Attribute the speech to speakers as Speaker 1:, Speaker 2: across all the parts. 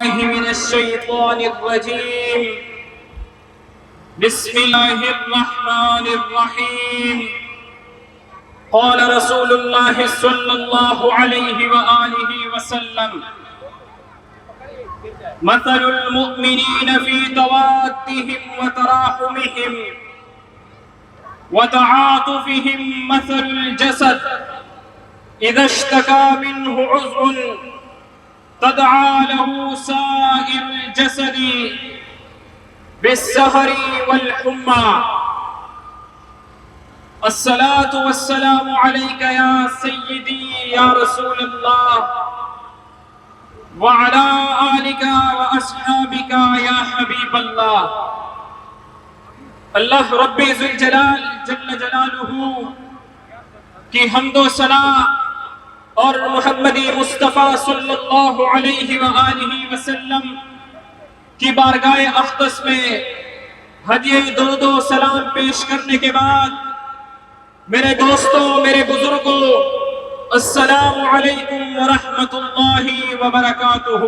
Speaker 1: من الشيطان الرجيم. بسم الله الرحمن الرحيم. قال رسول الله صلى الله عليه وآله وسلم: مثل المؤمنين في توادهم وتراحمهم وتعاطفهم مثل الجسد إذا اشتكى منه عضو تداعى له سائر الجسد بالسهر والحمى. الصلاة والسلام عليك يا سيدي يا رسول الله وعلى آلك وأصحابك يا حبیب اللہ. اللہ رب ذوالجلال جل جلالہ کی حمد و ثنا اور محمدی مصطفیٰ صلی اللہ علیہ وآلہ وسلم کی بارگاہ اقدس میں ہدیہ درود و سلام پیش کرنے کے بعد، میرے دوستوں، میرے بزرگوں، السلام علیکم ورحمۃ اللہ وبرکاتہ.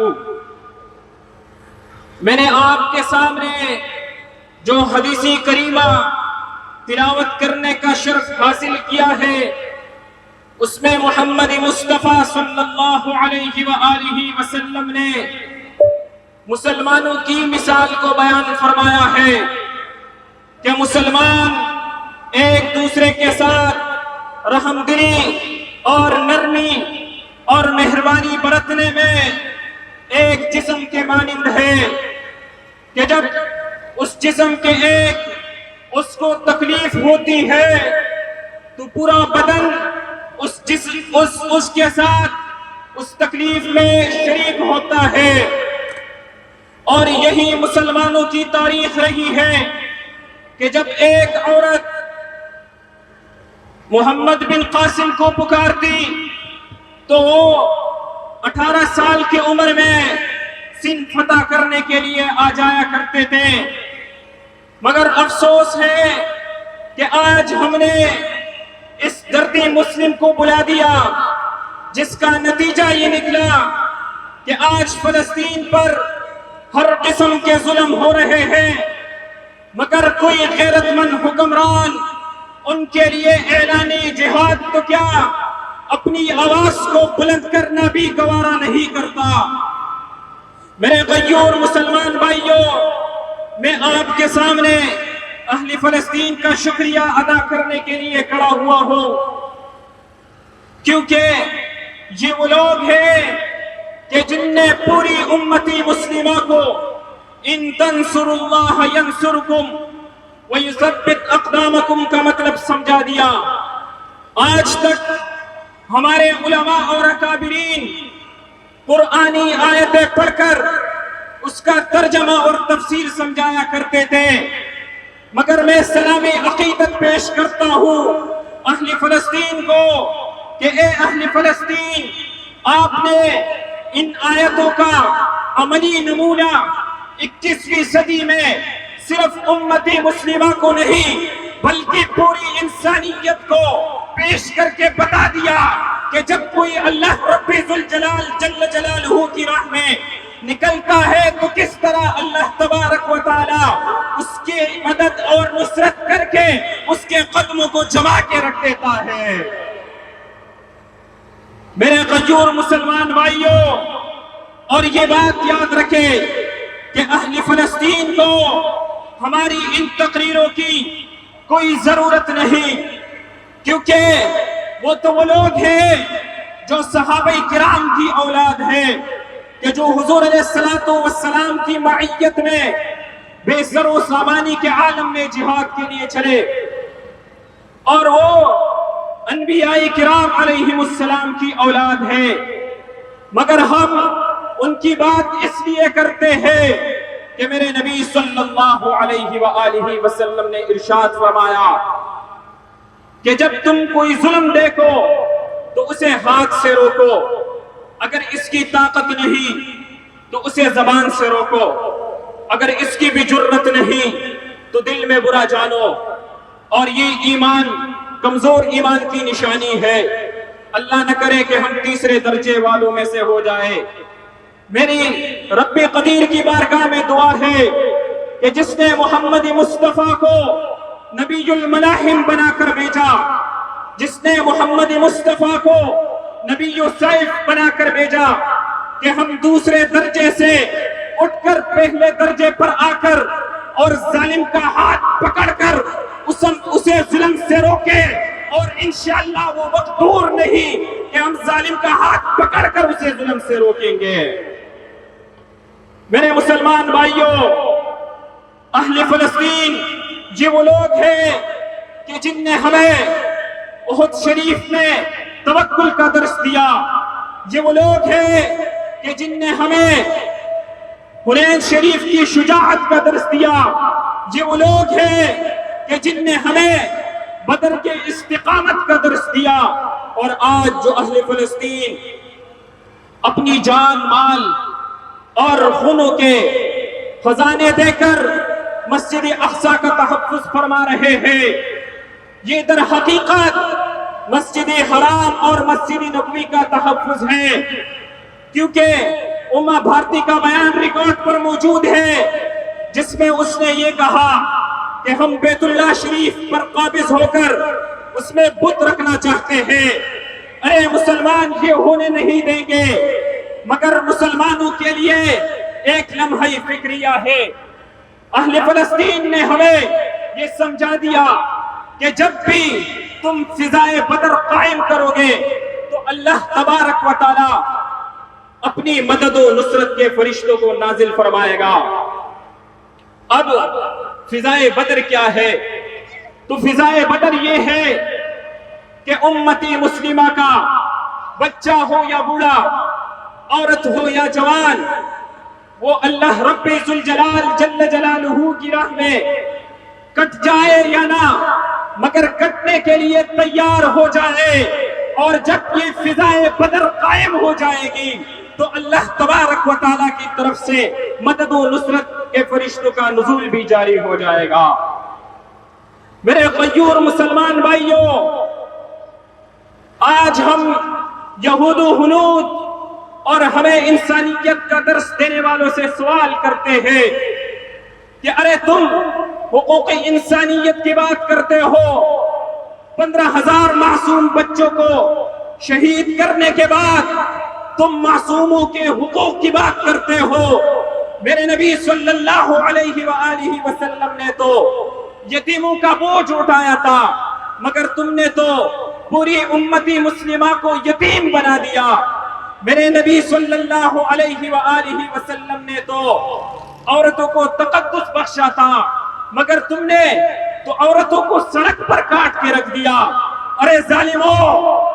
Speaker 1: میں نے آپ کے سامنے جو حدیث کریمہ تلاوت کرنے کا شرف حاصل کیا ہے، اس میں محمد مصطفیٰ صلی اللہ علیہ وآلہ وسلم نے مسلمانوں کی مثال کو بیان فرمایا ہے کہ مسلمان ایک دوسرے کے ساتھ رحم دلی اور نرمی اور مہربانی برتنے میں ایک جسم کے مانند ہے کہ جب اس جسم کے اس کو تکلیف ہوتی ہے تو پورا بدن اس کے ساتھ اس تکلیف میں شریک ہوتا ہے. اور یہی مسلمانوں کی تاریخ رہی ہے کہ جب ایک عورت محمد بن قاسم کو پکارتی تو وہ 18 سال کی عمر میں سندھ فتح کرنے کے لیے آ جایا کرتے تھے. مگر افسوس ہے کہ آج ہم نے اس دردی مسلم کو بلا دیا، جس کا نتیجہ یہ نکلا کہ آج فلسطین پر ہر قسم کے ظلم ہو رہے ہیں، مگر کوئی غیرت مند حکمران ان کے لیے اعلانی جہاد تو کیا، اپنی آواز کو بلند کرنا بھی گوارا نہیں کرتا. میرے غیور مسلمان بھائیوں، میں آپ کے سامنے اہل فلسطین کا شکریہ ادا کرنے کے لیے کھڑا ہوا ہوں، کیونکہ یہ وہ لوگ ہیں کہ جن نے پوری امتی مسلمہ کو ان تنصروا اللہ ینصرکم ویثبت اقدامکم کا مطلب سمجھا دیا. آج تک ہمارے علماء اور اکابرین قرآنی آیتیں پڑھ کر اس کا ترجمہ اور تفسیر سمجھایا کرتے تھے، مگر میں سلامی عقیدت پیش کرتا ہوں اہل فلسطین کو کہ اے اہل فلسطین، آپ نے ان آیتوں کا عملی نمونہ 21ویں صدی میں صرف امتی مسلمہ کو نہیں بلکہ پوری انسانیت کو پیش کر کے بتا دیا کہ جب کوئی اللہ رب ذوالجلال جل جلالہ کی راہ میں نکلتا ہے تو کس طرح اللہ تبارک و تعالی اس کی مدد اور نصرت کر کے اس کے قدموں کو جما کے رکھ دیتا ہے. میرے غیور مسلمان بھائیوں، اور یہ بات یاد رکھے کہ اہل فلسطین کو ہماری ان تقریروں کی کوئی ضرورت نہیں، کیونکہ وہ تو وہ لوگ ہیں جو صحابہ کرام کی اولاد ہیں کہ جو حضور علیہ السلام کی معیت میں بے زر و سامانی کے عالم میں جہاد کے لیے چلے، اور وہ انبیاء کرام علیہم السلام کی اولاد ہیں. مگر ہم ان کی بات اس لیے کرتے ہیں کہ میرے نبی صلی اللہ علیہ وآلہ وسلم نے ارشاد فرمایا کہ جب تم کوئی ظلم دیکھو تو اسے ہاتھ سے روکو، اگر اس کی طاقت نہیں تو اسے زبان سے روکو، اگر اس کی بھی جرت نہیں تو دل میں برا جانو. اور یہ ایمان کمزور ایمان کی نشانی ہے. اللہ نہ کرے کہ ہم تیسرے درجے والوں میں سے ہو جائے. میری رب قدیر کی بارگاہ میں دعا ہے کہ جس نے محمد مصطفیٰ کو نبی الملاحم بنا کر بھیجا، جس نے محمد مصطفیٰ کو نبی السیف بنا کر بھیجا، کہ ہم دوسرے درجے سے اٹھ کر پہلے درجے پر آ کر اور ظالم کا ہاتھ پکڑ کر اسے ظلم سے روکے، اور انشاءاللہ وہ وقت دور نہیں کہ ہم ظالم کا ہاتھ پکڑ کر اسے ظلم سے روکیں گے۔ میرے مسلمان بھائیوں، اہل فلسطین یہ وہ لوگ ہیں کہ جن نے ہمیں احد شریف میں توکل کا درس دیا، یہ وہ لوگ ہیں کہ جن نے ہمیں حنین شریف کی شجاعت کا درس دیا، یہ وہ لوگ ہیں کہ جن نے ہمیں بدر کے استقامت کا درس دیا۔ اور آج جو اہل فلسطین اپنی جان مال اور خونوں کے خزانے دے کر مسجد اقصی کا تحفظ فرما رہے ہیں، یہ در حقیقت مسجد حرام اور مسجد نبوی کا تحفظ ہے، کیونکہ اما بھارتی کا بیان ریکارڈ پر موجود ہے جس میں اس نے یہ کہا کہ ہم بیت اللہ شریف پر قابض ہو کر اس میں بت رکھنا چاہتے ہیں۔ ارے مسلمان یہ ہونے نہیں دیں گے، مگر مسلمانوں کے لیے ایک لمحہ فکریہ ہے۔ اہل فلسطین نے ہمیں یہ سمجھا دیا کہ جب بھی تم فضائے بدر قائم کرو گے تو اللہ تبارک و تعالی اپنی مدد و نصرت کے فرشتوں کو نازل فرمائے گا۔ اب فضائے بدر کیا ہے؟ تو فضائے بدر یہ ہے کہ امتی مسلمہ کا بچہ ہو یا بوڑھا، عورت ہو یا جوان، وہ اللہ رب ذوالجلال جل جلالہ کی راہ میں کٹ جائے یا نہ، مگر کٹنے کے لیے تیار ہو جائے۔ اور جب یہ فضائے بدر قائم ہو جائے گی تو اللہ تبارک و تعالیٰ کی طرف سے مدد و نصرت کے فرشتوں کا نزول بھی جاری ہو جائے گا۔ میرے غیور مسلمان بھائیوں، آج ہم یہود و ہنود اور ہمیں انسانیت کا درس دینے والوں سے سوال کرتے ہیں کہ ارے تم حقوق انسانیت کی بات کرتے ہو، 15,000 معصوم بچوں کو شہید کرنے کے بعد تم معصوموں کے حقوق کی بات کرتے ہو۔ میرے نبی صلی اللہ علیہ وآلہ وسلم نے تو یتیموں کا بوجھ اٹھایا تھا، مگر تم نے تو پوری امتی مسلمہ کو یتیم بنا دیا۔ میرے نبی صلی اللہ علیہ وآلہ وسلم نے تو عورتوں کو تقدس بخشا تھا، مگر تم نے تو عورتوں کو سڑک پر کاٹ کے رکھ دیا۔ ارے ظالموں،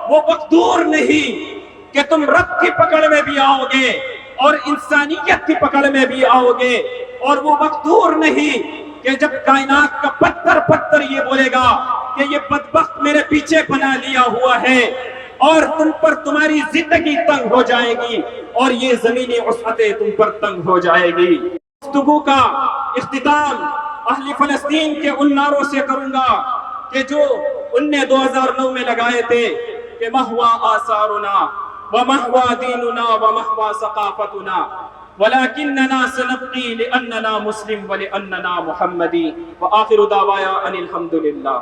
Speaker 1: وہ وقت دور نہیں کہ تم رب کی پکڑ میں بھی آؤ گے اور انسانیت کی پکڑ میں بھی آؤ گے، اور وہ وقت دور نہیں کہ جب کائنات کا پتھر یہ بولے گا کہ یہ بدبخت میرے پیچھے بنا لیا ہوا ہے، اور تم پر تمہاری زندگی تنگ ہو جائے گی اور یہ زمینی وسعتیں تم پر تنگ ہو جائے گی۔ گفتگو کا اختتام اہل فلسطین کے ان نعروں سے کروں گا کہ جو ان نے 2009 میں لگائے تھے کہ مہوا آثارنا ومہوا دیننا ومہوا ثقافتنا ولکننا سنبقی لأننا مسلم ولأننا محمدی، وآخر دعوایا ان الحمدللہ۔